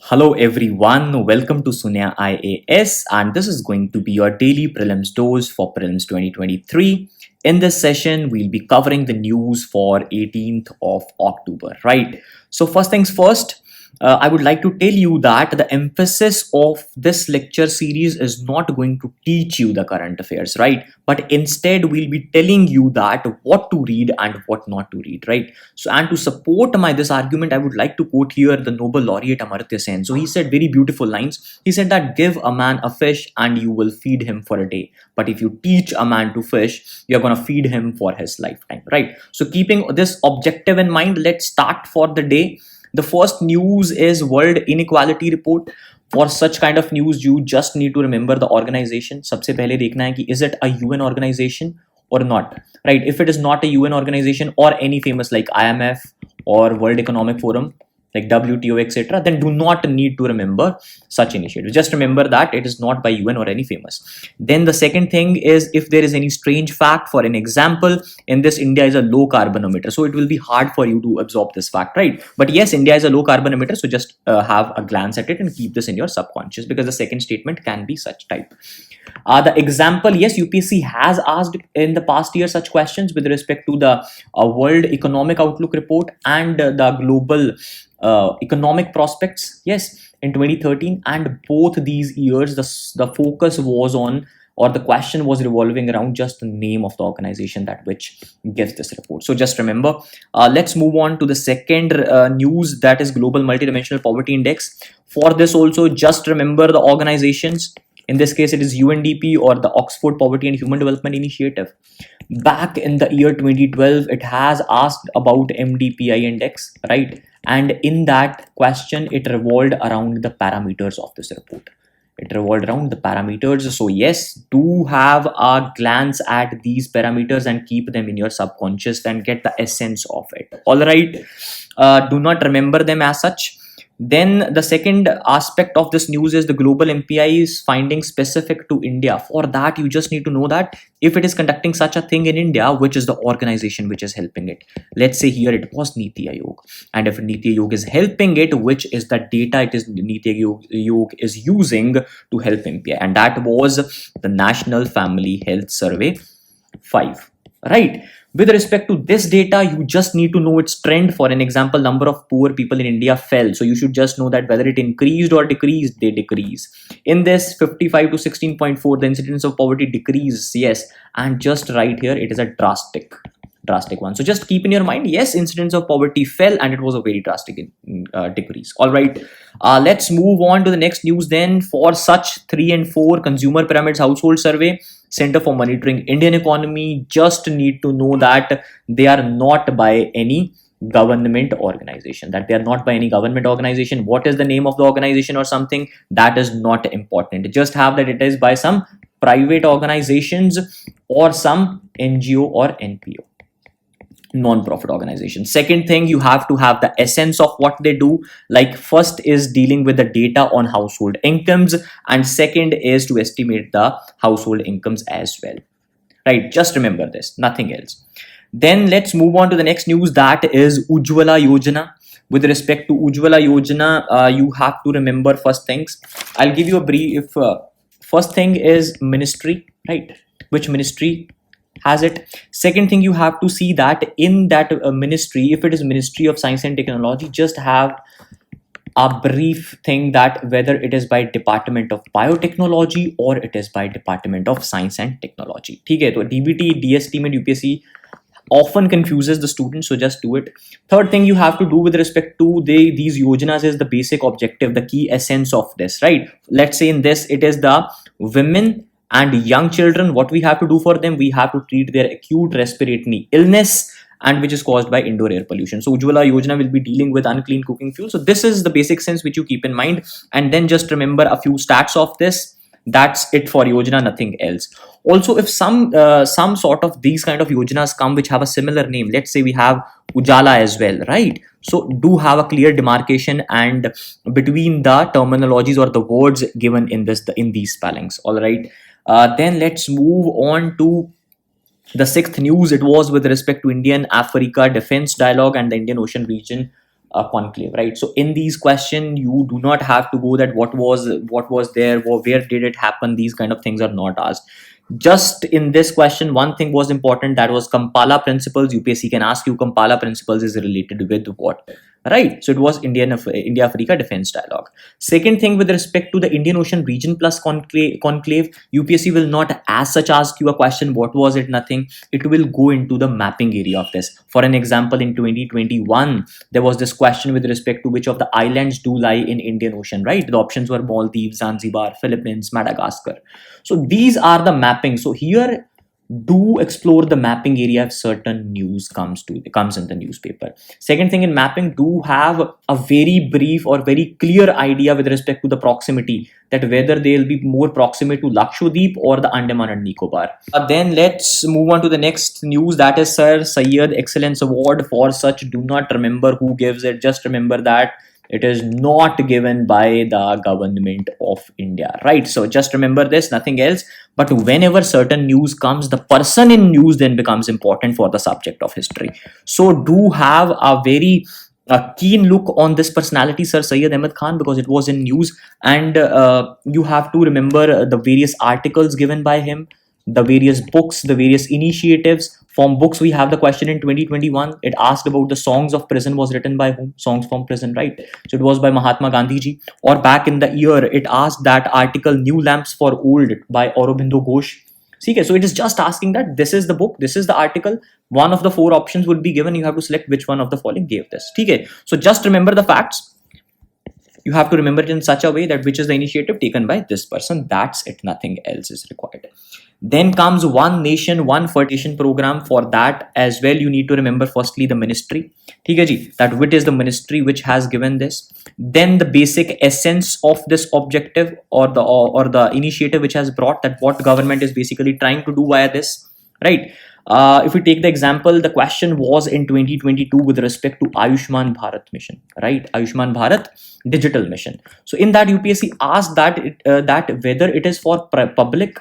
Hello everyone, welcome to Sunya IAS, and this is going to be your daily prelims dose for prelims 2023. In this session, we'll be covering the news for 18th of October, right? So first things first, I would like to tell you that the emphasis of this lecture series is not going to teach you the current affairs, right? But instead, we'll be telling you that what to read and what not to read, right? So, and to support this argument, I would like to quote here the Nobel laureate Amartya Sen. So he said very beautiful lines. He said that give a man a fish and you will feed him for a day. But if you teach a man to fish, you're going to feed him for his lifetime, right? So keeping this objective in mind, let's start for the day. The first news is World Inequality Report. For such kind of news, you just need to remember the organization. सबसे पहले देखना है कि is it a UN organization or not, right? If it is not a UN organization or any famous like IMF or World Economic Forum, like WTO, etc., then do not need to remember such initiatives. Just remember that it is not by UN or any famous. Then the second thing is if there is any strange fact, for an example, in this India is a low carbon emitter, so it will be hard for you to absorb this fact, right? But yes, India is a low carbon emitter, so just have a glance at it and keep this in your subconscious, because the second statement can be such type. The example, yes, UPSC has asked in the past year such questions with respect to the World Economic Outlook report and the global economic prospects, yes, in 2013, and both these years the focus was on, or the question was revolving around just the name of the organization that which gives this report. So just remember. Let's move on to the second news, that is Global Multidimensional Poverty Index. For this also, just remember the organizations. In this case, it is UNDP or the Oxford Poverty and Human Development Initiative. Back in the year 2012, it has asked about MDPI index, right? And in that question, it revolved around the parameters of this report. It revolved around the parameters. So yes, do have a glance at these parameters and keep them in your subconscious and get the essence of it. All right. Do not remember them as such. Then the second aspect of this news is the global MPI is finding specific to India. For that, you just need to know that if it is conducting such a thing in India, which is the organization which is helping it. Let's say here it was Niti Aayog. And if Niti Aayog is helping it, which is the data it is Niti Aayog is using to help MPI. And that was the National Family Health Survey 5. Right. With respect to this data, you just need to know its trend. For an example, number of poor people in India fell. So you should just know that whether it increased or decreased, they decrease. In this 55 to 16.4, the incidence of poverty decreases. Yes. And just right here, it is a drastic one. So just keep in your mind, yes, incidence of poverty fell and it was a very drastic decrease. All right. Let's move on to the next news then. For such 3 and 4 consumer pyramids household survey, Center for Monitoring Indian Economy, just need to know that they are not by any government organization, What is the name of the organization or something, that is not important. Just have that it is by some private organizations or some NGO or NPO, non-profit organization. Second thing, you have to have the essence of what they do. Like first is dealing with the data on household incomes, and second is to estimate the household incomes as well, right? Just remember this, nothing else. Then let's move on to the next news, that is Ujjwala Yojana. With respect to Ujjwala Yojana, you have to remember first things. I'll give you a brief. First thing is ministry, right? Which ministry has it? Second thing, you have to see that in that ministry, if it is Ministry of Science and Technology, just have a brief thing that whether it is by Department of Biotechnology or it is by Department of Science and Technology. ठीक है, तो DBT, DST में UPSC often confuses the students, so just do it. Third thing you have to do with respect to these yojanas is the basic objective, the key essence of this, right? Let's say in this, it is the women and young children. What we have to do for them, we have to treat their acute respiratory illness, and which is caused by indoor air pollution. So Ujjwala Yojana will be dealing with unclean cooking fuel. So this is the basic sense which you keep in mind, and then just remember a few stats of this. That's it for Yojana, nothing else. Also, if some sort of these kind of Yojanas come which have a similar name, let's say we have Ujala as well, right? So do have a clear demarcation and between the terminologies or the words given in these spellings. All right. Then let's move on to the sixth news. It was with respect to Indian Africa Defense Dialogue and the Indian Ocean region conclave, right? So in these questions, you do not have to go that what was there, where did it happen. These kind of things are not asked. Just in this question, one thing was important, that was Kampala principles. UPSC can ask you Kampala principles is related with what, right? So it was India Africa defense dialogue. Second thing, with respect to the Indian Ocean region plus conclave, UPSC will not as such ask you a question what was it, nothing. It will go into the mapping area of this. For an example, in 2021 there was this question with respect to which of the islands do lie in Indian Ocean, right? The options were Maldives, Zanzibar, Philippines, Madagascar. So these are the mapping. So here, do explore the mapping area if certain news comes in the newspaper. Second thing, in mapping, do have a very brief or very clear idea with respect to the proximity, that whether they'll be more proximate to Lakshadweep or the Andaman and Nicobar. Then let's move on to the next news, that is Sir Syed Excellence Award. For such, do not remember who gives it, just remember that it is not given by the government of India, right? So just remember this, nothing else. But whenever certain news comes, the person in news then becomes important for the subject of history. So do have a very keen look on this personality, Sir Syed Ahmed Khan, because it was in news. And you have to remember the various articles given by him, the various books, the various initiatives. From books, we have the question in 2021. It asked about the songs of prison was written by whom? Songs from prison, right? So it was by Mahatma Gandhi ji. Or back in the year, it asked that article New Lamps for Old by Aurobindo Ghosh. Okay, so it is just asking that this is the book, this is the article. One of the four options would be given. You have to select which one of the following gave this. Okay, so just remember the facts. You have to remember it in such a way that which is the initiative taken by this person. That's it. Nothing else is required. Then comes One Nation, One Fertilization program. For that as well, you need to remember firstly the ministry. That which is the ministry which has given this. Then the basic essence of this objective or the initiative which has brought, that what government is basically trying to do via this, right? If we take the example, the question was in 2022 with respect to Ayushman Bharat mission, right? Ayushman Bharat digital mission. So in that, UPSC asked that whether it is for public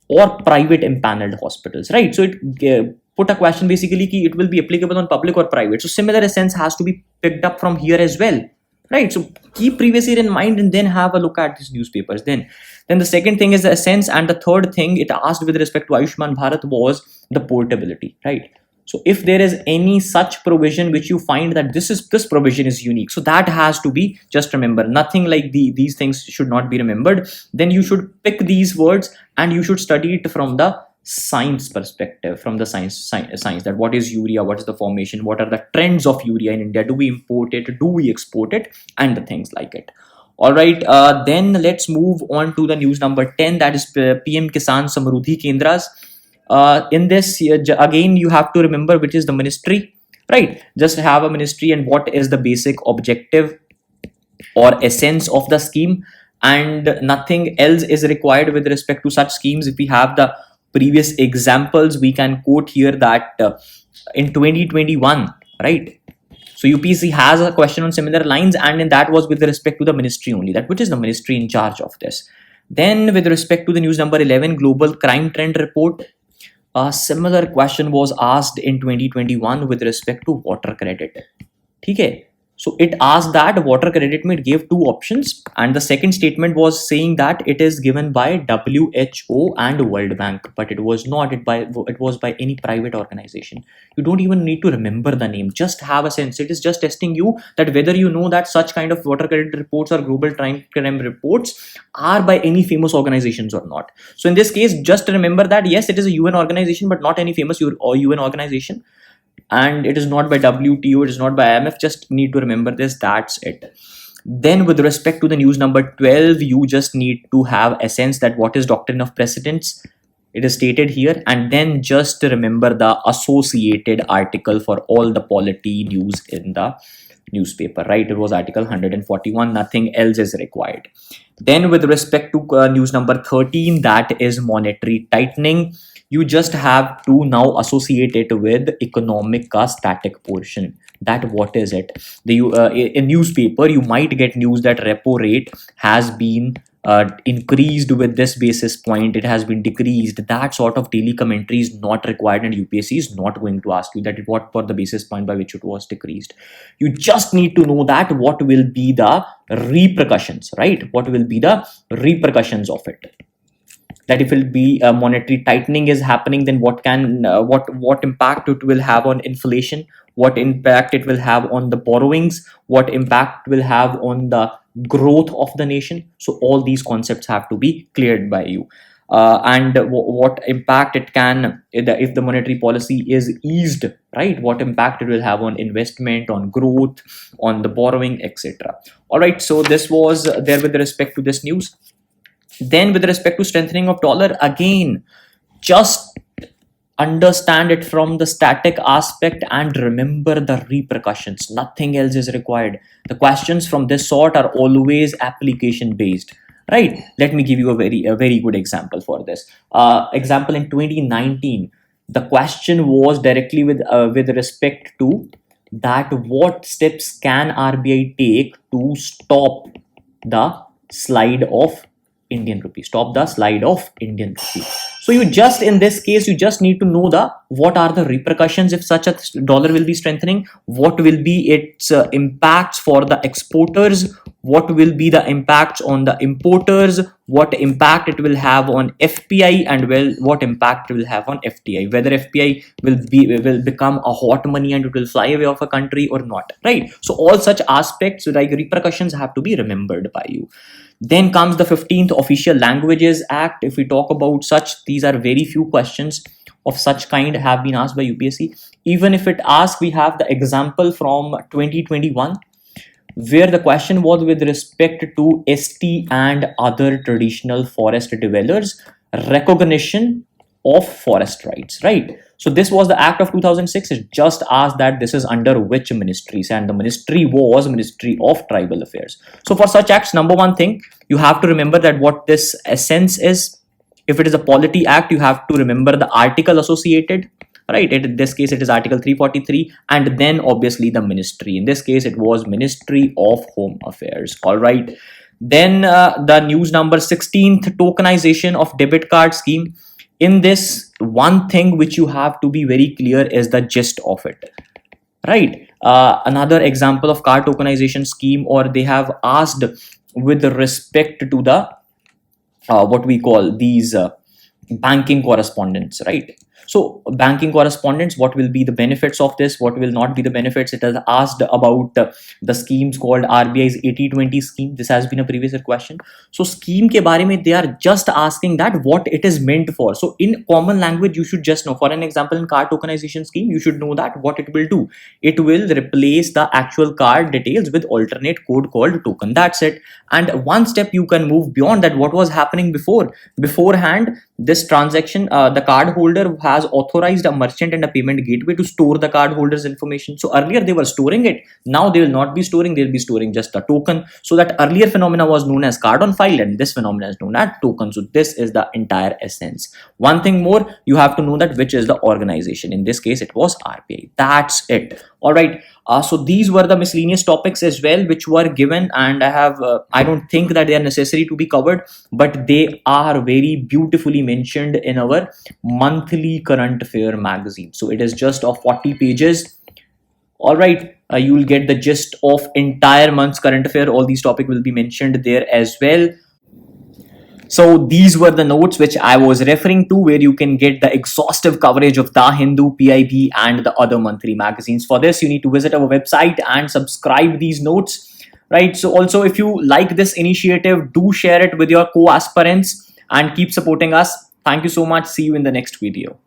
or private impaneled hospitals, right? So it put a question basically ki it will be applicable on public or private. So similar essence has to be picked up from here as well, right? So keep previous year in mind and then have a look at these newspapers. Then the second thing is the essence, and the third thing it asked with respect to Ayushman Bharat was the portability, right? So if there is any such provision which you find that this provision is unique, so that has to be, just remember, nothing like these things should not be remembered. Then you should pick these words and you should study it from the science perspective, from the science, that what is urea, what is the formation, what are the trends of urea in India, do we import it, do we export it, and the things like it. All right, then let's move on to the news number 10, that is PM Kisan Samruddhi Kendras. In this, again, you have to remember which is the ministry, right? Just have a ministry and what is the basic objective or essence of the scheme, and nothing else is required with respect to such schemes. If we have the previous examples, we can quote here that in 2021, right? So UPSC has a question on similar lines, and in that was with respect to the ministry only, that which is the ministry in charge of this. Then with respect to the news number 11, Global Crime Trend Report, a similar question was asked in 2021 with respect to water credit. Okay. So it asked that water credit, it gave two options, and the second statement was saying that it is given by WHO and World Bank, but it was not. It was by any private organization. You don't even need to remember the name. Just have a sense. It is just testing you that whether you know that such kind of water credit reports or global crime reports are by any famous organizations or not. So in this case, just remember that yes, it is a UN organization, but not any famous UN organization. And it is not by WTO, it is not by IMF. Just need to remember this. That's it. Then with respect to the news number 12, you just need to have a sense that what is doctrine of precedence. It is stated here. And then just remember the associated article for all the polity news in the newspaper, right? It was article 141. Nothing else is required. Then with respect to news number 13, that is monetary tightening. You just have to now associate it with economic static portion. That what is it? In newspaper, you might get news that repo rate has been increased with this basis point, it has been decreased. That sort of daily commentary is not required, and UPSC is not going to ask you that what were the basis point by which it was decreased. You just need to know that what will be the repercussions, right? What will be the repercussions of it? That if it will be monetary tightening is happening, then what impact it will have on inflation, what impact it will have on the borrowings, what impact will have on the growth of the nation. So all these concepts have to be cleared by you. And what impact it can, if the monetary policy is eased, right? What impact it will have on investment, on growth, on the borrowing, etc. All right, so this was there with respect to this news. Then with respect to strengthening of dollar, again, just understand it from the static aspect and remember the repercussions. Nothing else is required. The questions from this sort are always application based, right? Let me give you a very good example for this. Example in 2019, the question was directly with respect to that what steps can RBI take to stop the slide of Indian rupee, stop the slide of Indian rupee. So you just, in this case, you just need to know the what are the repercussions if such a dollar will be strengthening, what will be its impacts for the exporters, what will be the impacts on the importers, what impact it will have on FPI, and what impact it will have on FTI, whether FPI will become a hot money and it will fly away of a country or not, right? So all such aspects like repercussions have to be remembered by you. Then comes the 15th Official Languages Act. If we talk about such, these are very few questions of such kind have been asked by UPSC. Even if it asks, we have the example from 2021 where the question was with respect to ST and other traditional forest dwellers recognition of forest rights, right? So this was the Act of 2006. It just asked that this is under which ministries, and the ministry was Ministry of Tribal Affairs. So for such acts, number one thing, you have to remember that what this essence is. If it is a polity act, you have to remember the article associated, right? In this case, it is Article 343, and then obviously the ministry. In this case, it was Ministry of Home Affairs. All right. Then the news number 16th, tokenization of debit card scheme. In this, one thing which you have to be very clear is the gist of it, right? Another example of card tokenization scheme, or they have asked with respect to the what we call these banking correspondence, right? So banking correspondence, what will be the benefits of this? What will not be the benefits? It has asked about the schemes called RBI's 80-20 scheme. This has been a previous question. So scheme ke bare mein, they are just asking that what it is meant for. So in common language, you should just know. For an example, in card tokenization scheme, you should know that what it will do. It will replace the actual card details with alternate code called token. That's it. And one step you can move beyond that. What was happening beforehand, this transaction, the card holder has authorized a merchant and a payment gateway to store the card holder's information. So earlier they were storing it. Now they will not be storing. They'll be storing just a token. So that earlier phenomena was known as card on file, and this phenomena is known as token. So this is the entire essence. One thing more, you have to know that which is the organization. In this case, it was RBI. That's it. All right. So these were the miscellaneous topics as well, which were given, and I don't think that they are necessary to be covered, but they are very beautifully mentioned in our monthly current affair magazine. So it is just of 40 pages. All right. You will get the gist of entire month's current affair. All these topics will be mentioned there as well. So these were the notes which I was referring to, where you can get the exhaustive coverage of The Hindu, PIB, and the other monthly magazines. For this, you need to visit our website and subscribe these notes, right? So also, if you like this initiative, do share it with your co-aspirants and keep supporting us. Thank you so much. See you in the next video.